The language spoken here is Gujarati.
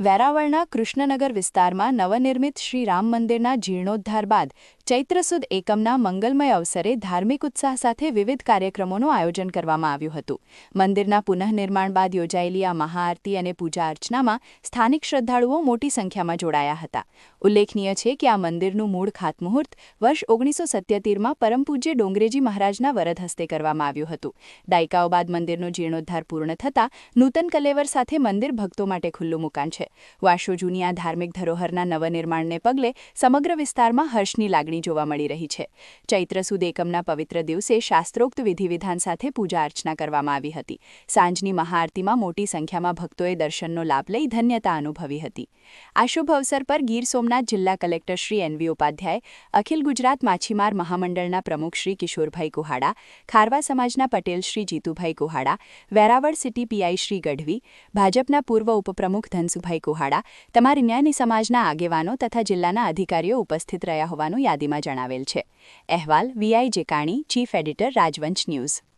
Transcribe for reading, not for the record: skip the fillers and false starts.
વેરાવળના કૃષ્ણનગર વિસ્તારમાં નવનિર્મિત શ્રી રામ મંદિરના જીર્ણોદ્ધાર બાદ ચૈત્ર સુદ એકમના મંગલમય અવસરે ધાર્મિક ઉત્સાહ સાથે વિવિધ કાર્યક્રમોનું આયોજન કરવામાં આવ્યું હતું. મંદિરના પુનઃનિર્માણ બાદ યોજાયેલી આ મહાઆરતી અને પૂજા અર્ચનામાં સ્થાનિક શ્રદ્ધાળુઓ મોટી સંખ્યામાં જોડાયા હતા. ઉલ્લેખનીય છે કે આ મંદિરનું મૂળ ખાતમુહૂર્ત વર્ષ 1977માં પરમ પૂજ્ય ડોંગરેજી મહારાજના વરદ હસ્તે કરવામાં આવ્યું હતું. દાયકાઓ બાદ મંદિરનો જીર્ણોદ્ધાર પૂર્ણ થતાં નૂતન કલેવર સાથે મંદિર ભક્તો માટે ખુલ્લું મુકાન છે. વર્ષો જૂની આ ધાર્મિક ધરોહરના નવનિર્માણને પગલે સમગ્ર વિસ્તારમાં હર્ષની લાગણી જોવા મળી રહી છે. ચૈત્ર સુદ એકમના પવિત્ર દિવસે શાસ્ત્રોક્ત વિધિવિધાન સાથે પૂજા અર્ચના કરવામાં આવી હતી. સાંજની મહાઆરતીમાં મોટી સંખ્યામાં ભક્તોએ દર્શનનો લાભ લઈ ધન્યતા અનુભવી હતી. આ શુભ અવસર પર ગીર સોમનાથ જિલ્લા કલેક્ટર શ્રી એનવી ઉપાધ્યાય, અખિલ ગુજરાત માછીમાર મહામંડળના પ્રમુખ શ્રી કિશોરભાઈ કુહાડા, ખારવા સમાજના પટેલ શ્રી જીતુભાઈ કુહાડા, વેરાવળ સિટી પીઆઈ શ્રી ગઢવી, ભાજપના પૂર્વ ઉપપ્રમુખ ધનસુભાઈ કુહાડા, તમામ ન્યાય સમાજના આગેવાનો તથા જિલ્લાના અધિકારીઓ ઉપસ્થિત રહ્યા હોવાનું યાદીમાં જણાવેલ છે. અહેવાલ વીઆઈ જેકાણી, ચીફ એડિટર, રાજવંશ ન્યૂઝ.